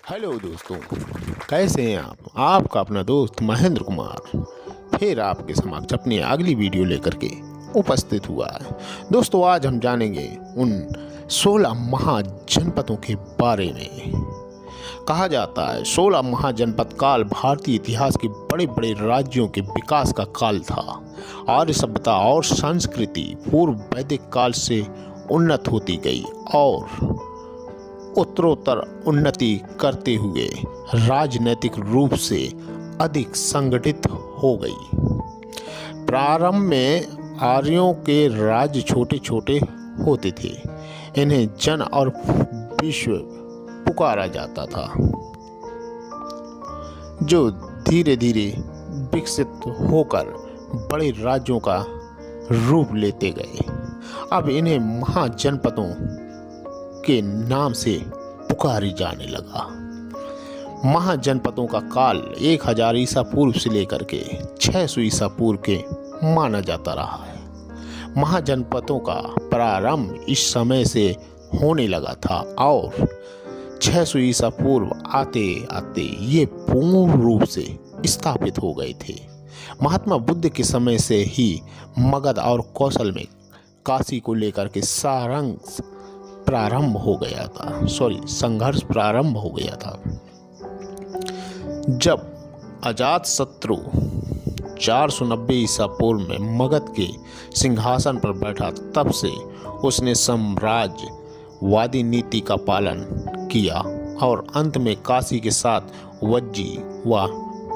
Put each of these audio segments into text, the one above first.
Hello दोस्तों, कैसे हैं आप। आपका अपना दोस्त महेंद्र कुमार फिर आपके समक्ष अपनी अगली वीडियो लेकर के उपस्थित हुआ है। दोस्तों, आज हम जानेंगे उन 16 महाजनपदों के बारे में। कहा जाता है 16 महाजनपद काल भारतीय इतिहास के बड़े बड़े राज्यों के विकास का काल था। आर्य सभ्यता और संस्कृति पूर्व वैदिक काल से उन्नत होती गई और उत्तरोत्तर उन्नति करते हुए राजनीतिक रूप से अधिक संगठित हो गई। प्रारंभ में आर्यों के राज्य छोटे छोटे होते थे। इन्हें जन और विश्व पुकारा जाता था, जो धीरे धीरे विकसित होकर बड़े राज्यों का रूप लेते गए। अब इन्हें महाजनपदों के नाम से पुकारी जाने लगा। महाजनपदों का काल 1000 ईसा पूर्व से लेकर के 600 ईसा पूर्व के माना जाता रहा है। महाजनपदों का प्रारंभ इस समय से होने लगा था और 600 ईसा पूर्व आते आते ये पूर्ण रूप से स्थापित हो गए थे। महात्मा बुद्ध के समय से ही मगध और कौशल में काशी को लेकर के संघर्ष प्रारंभ हो गया था। जब अजातशत्रु 490 ईसा पूर्व में मगध के सिंहासन पर बैठा, तब से उसने साम्राज्यवादी नीति का पालन किया और अंत में काशी के साथ वज्जी व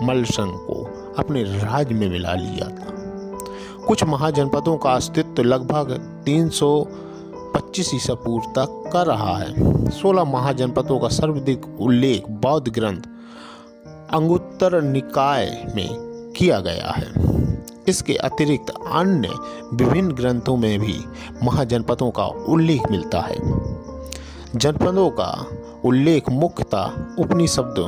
मलसंग को अपने राज्य में मिला लिया था। कुछ महाजनपदों का अस्तित्व लगभग 325 ईसा पूर्व तक कर रहा है। 16 महाजनपदों का सर्वाधिक उल्लेख बौद्ध ग्रंथ अंगुत्तर निकाय में किया गया है। इसके अतिरिक्त अन्य विभिन्न ग्रंथों में भी महाजनपदों का उल्लेख मिलता है। जनपदों का उल्लेख मुख्यतः उपनिषद,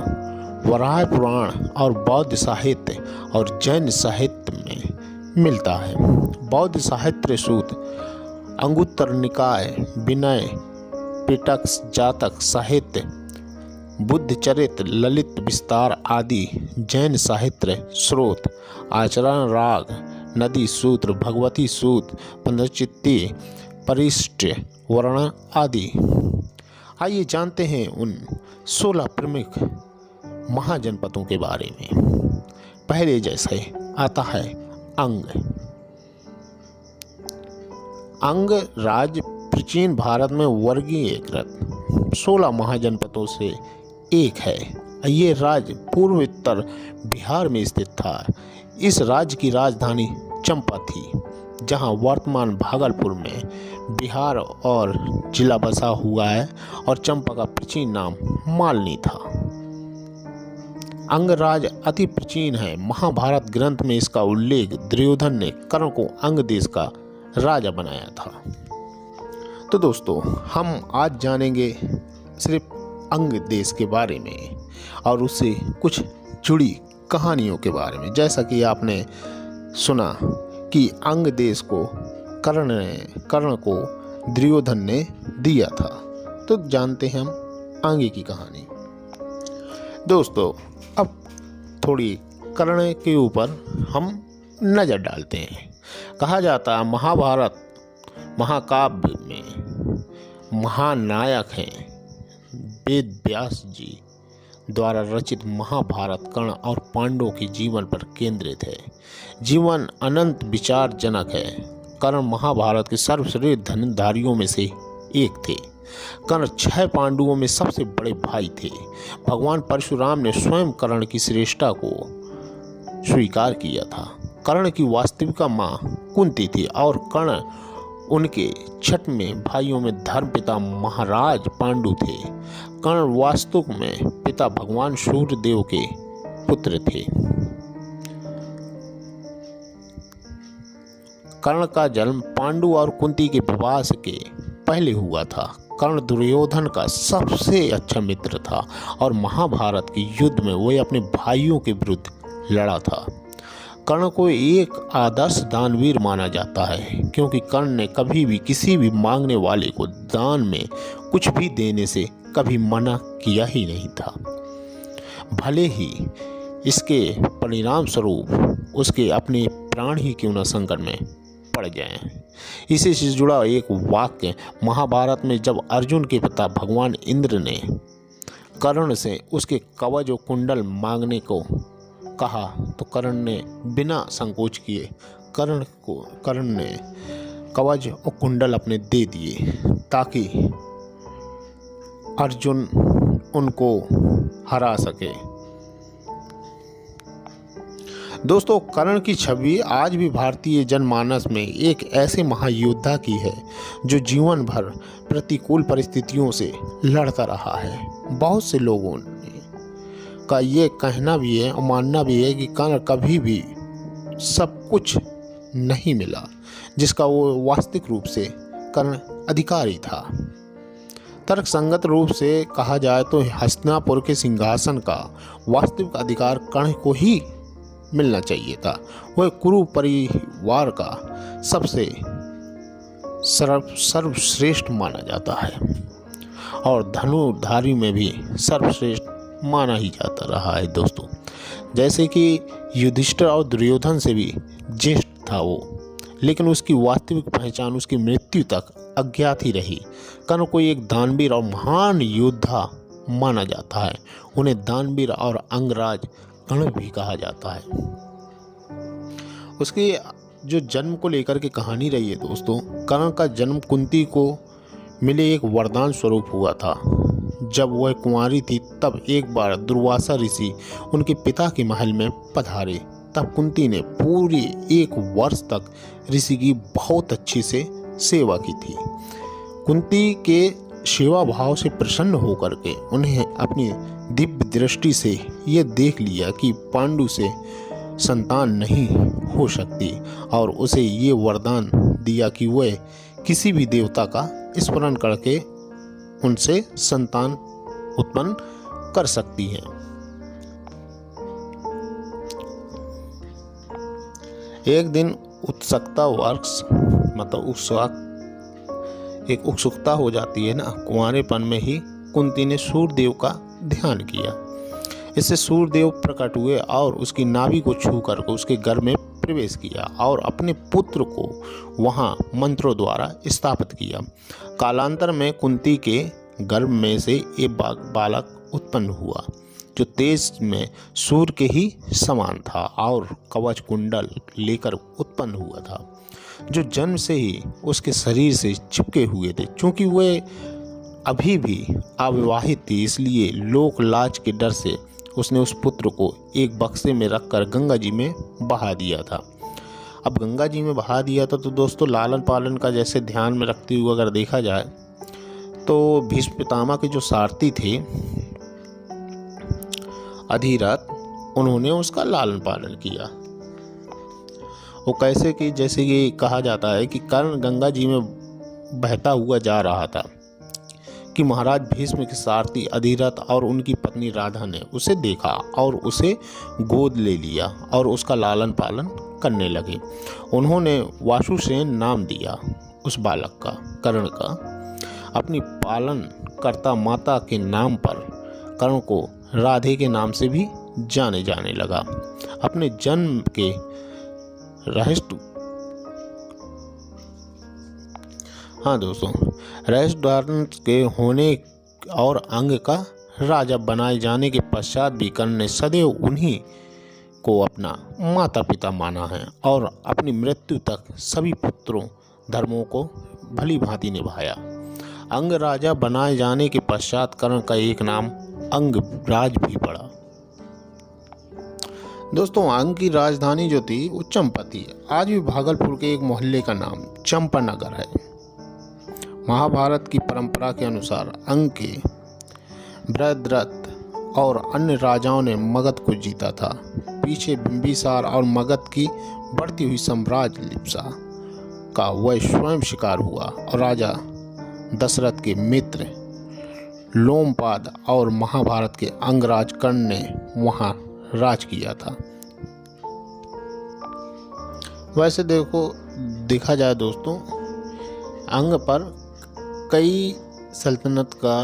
वराह पुराण और बौद्ध साहित्य और जैन साहित्य में मिलता है। बौद्ध साहित्य सूत्र, अंगुत्तर निकाय, विनय पिटक, जातक साहित्य, बुद्ध चरित्र, ललित विस्तार आदि जैन साहित्य स्रोत, आचरण राग, नदी सूत्र, भगवती सूत्र, पंचचित्ती, परिशिष्ट वर्ण आदि। आइए जानते हैं उन 16 प्रमुख महाजनपदों के बारे में। पहले जैसे आता है अंग राज्य प्राचीन भारत में वर्गीकृत 16 महाजनपदों से एक है। ये राज्य पूर्वोत्तर बिहार में स्थित था। इस राज्य की राजधानी चंपा थी, जहां वर्तमान भागलपुर में बिहार और जिला बसा हुआ है, और चंपा का प्राचीन नाम मालनी था। अंग राज्य अति प्राचीन है। महाभारत ग्रंथ में इसका उल्लेख दुर्योधन ने कर्ण को अंग देश का राजा बनाया था। तो दोस्तों, हम आज जानेंगे सिर्फ अंग देश के बारे में और उससे कुछ जुड़ी कहानियों के बारे में। जैसा कि आपने सुना कि अंग देश को कर्ण को दुर्योधन ने दिया था, तो जानते हैं हम आगे की कहानी। दोस्तों, अब थोड़ी कर्ण के ऊपर हम नज़र डालते हैं। कहा जाता है महाभारत महाकाव्य में महानायक हैं वेद व्यास जी द्वारा रचित महाभारत कर्ण और पांडवों के जीवन पर केंद्रित है। जीवन अनंत विचारजनक है। कर्ण महाभारत के सर्वश्रेष्ठ धनुर्धारियों में से एक थे। कर्ण 6 पांडवों में सबसे बड़े भाई थे। भगवान परशुराम ने स्वयं कर्ण की श्रेष्ठता को स्वीकार किया था। कर्ण की वास्तविक माँ कुंती थी और कर्ण उनके छठवें भाइयों में धर्मपिता महाराज पांडु थे। कर्ण वास्तव में पिता भगवान सूर्यदेव के पुत्र थे। कर्ण का जन्म पांडु और कुंती के विवाह के पहले हुआ था। कर्ण दुर्योधन का सबसे अच्छा मित्र था और महाभारत के युद्ध में वह अपने भाइयों के विरुद्ध लड़ा था। कर्ण को एक आदर्श दानवीर माना जाता है, क्योंकि कर्ण ने कभी भी किसी भी मांगने वाले को दान में कुछ भी देने से कभी मना किया ही नहीं था, भले ही इसके परिणाम स्वरूप उसके अपने प्राण ही क्यों न संकट में पड़ जाएं। इसी से जुड़ा एक वाक्य महाभारत में, जब अर्जुन के पिता भगवान इंद्र ने कर्ण से उसके कवच और कुंडल मांगने को कहा तो कर्ण ने बिना संकोच किए कर्ण ने कवच और कुंडल अपने दे दिए ताकि अर्जुन उनको हरा सके। दोस्तों, कर्ण की छवि आज भी भारतीय जनमानस में एक ऐसे महायोद्धा की है जो जीवन भर प्रतिकूल परिस्थितियों से लड़ता रहा है। बहुत से लोगों का ये कहना भी है और मानना भी है कि कर्ण कभी भी सब कुछ नहीं मिला जिसका वो वास्तविक रूप से कर्ण अधिकारी था। तर्कसंगत रूप से कहा जाए तो हस्तिनापुर के सिंहासन का वास्तविक अधिकार कर्ण को ही मिलना चाहिए था। वह कुरु परिवार का सबसे सर्वश्रेष्ठ माना जाता है और धनुर्धारी में भी सर्वश्रेष्ठ माना ही जाता रहा है। दोस्तों, जैसे कि युधिष्ठिर और दुर्योधन से भी ज्येष्ठ था वो, लेकिन उसकी वास्तविक पहचान उसकी मृत्यु तक अज्ञात ही रही। कर्ण को एक दानवीर और महान योद्धा माना जाता है। उन्हें दानवीर और अंगराज कर्ण भी कहा जाता है। उसके जो जन्म को लेकर के कहानी रही है दोस्तों, कर्ण का जन्म कुंती को मिले एक वरदान स्वरूप हुआ था। जब वह कुंवारी थी तब एक बार दुर्वासा ऋषि उनके पिता के महल में पधारे। तब कुंती ने पूरी 1 वर्ष तक ऋषि की बहुत अच्छी से सेवा की थी। कुंती के सेवा भाव से प्रसन्न होकर के उन्हें अपनी दिव्य दृष्टि से यह देख लिया कि पांडु से संतान नहीं हो सकती और उसे ये वरदान दिया कि वह किसी भी देवता का स्मरण करके उनसे संतान उत्पन्न कर सकती है। एक दिन उत्सुकता हो जाती है ना, कुंवारेपन में ही कुंती ने सूर्यदेव का ध्यान किया। इससे सूर्यदेव प्रकट हुए और उसकी नाभि को छू कर उसके गर्भ में प्रवेश किया और अपने पुत्र को वहां मंत्रों द्वारा स्थापित किया। कालांतर में कुंती के गर्भ में से एक बालक उत्पन्न हुआ जो तेज में सूर्य के ही समान था और कवच कुंडल लेकर उत्पन्न हुआ था, जो जन्म से ही उसके शरीर से चिपके हुए थे। चूंकि वह अभी भी अविवाहित थी, इसलिए लोक लाज के डर से उसने उस पुत्र को एक बक्से में रखकर गंगा जी में बहा दिया था। अब गंगा जी में बहा दिया था तो दोस्तों, लालन पालन का जैसे ध्यान में रखते हुए अगर देखा जाए तो भीष्म पितामह के जो सारथी थे अधिरथ, उन्होंने उसका लालन पालन किया। वो कैसे कि जैसे कि कहा जाता है कि कर्ण गंगा जी में बहता हुआ जा रहा था कि महाराज भीष्म के सारथी अधिरथ और उनकी पत्नी राधा ने उसे देखा और उसे गोद ले लिया और उसका लालन पालन करने लगे। उन्होंने वासुसेन नाम दिया उस बालक का, कर्ण का। अपनी पालन करता माता के नाम पर कर्ण को राधे के नाम से भी जाने लगा। अपने जन्म के रहस्य रहस्यधारण के होने और अंग का राजा बनाए जाने के पश्चात भी कर्ण ने सदैव उन्हीं को अपना माता पिता माना है और अपनी मृत्यु तक सभी पुत्रों धर्मों को भली भांति निभाया। अंग राजा बनाए जाने के पश्चात कर्ण का एक नाम अंगराज भी पड़ा। दोस्तों, अंग की राजधानी जो थी वो चंपा थी। आज भी भागलपुर के एक मोहल्ले का नाम चंपानगर है। महाभारत की परंपरा के अनुसार अंग के बृहद्रथ और अन्य राजाओं ने मगध को जीता था। पीछे बिंबिसार और मगध की बढ़ती हुई साम्राज्य लिप्सा का वह स्वयं शिकार हुआ और राजा दशरथ के मित्र लोमपाद और महाभारत के अंगराज कर्ण ने वहां राज किया था। वैसे देखा जाए दोस्तों, अंग पर कई सल्तनत का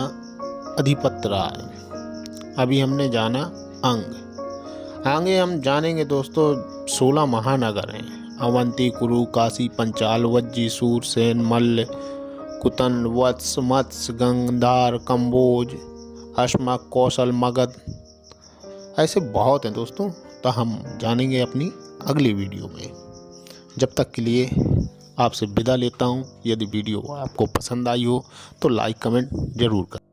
अधिपत राय। अभी हमने जाना अंग। आगे हम जानेंगे दोस्तों 16 महानगर हैं। अवंती, कुरु, काशी, पंचाल, वज्जी, सूर, सेन, मल्ल, कुतन, वत्स, मत्स्य, गंधार, कंबोज, अश्मक, कौशल, मगध, ऐसे बहुत हैं दोस्तों। तो हम जानेंगे अपनी अगली वीडियो में। जब तक के लिए आपसे विदा लेता हूँ। यदि वीडियो आपको पसंद आई हो तो लाइक कमेंट जरूर करें।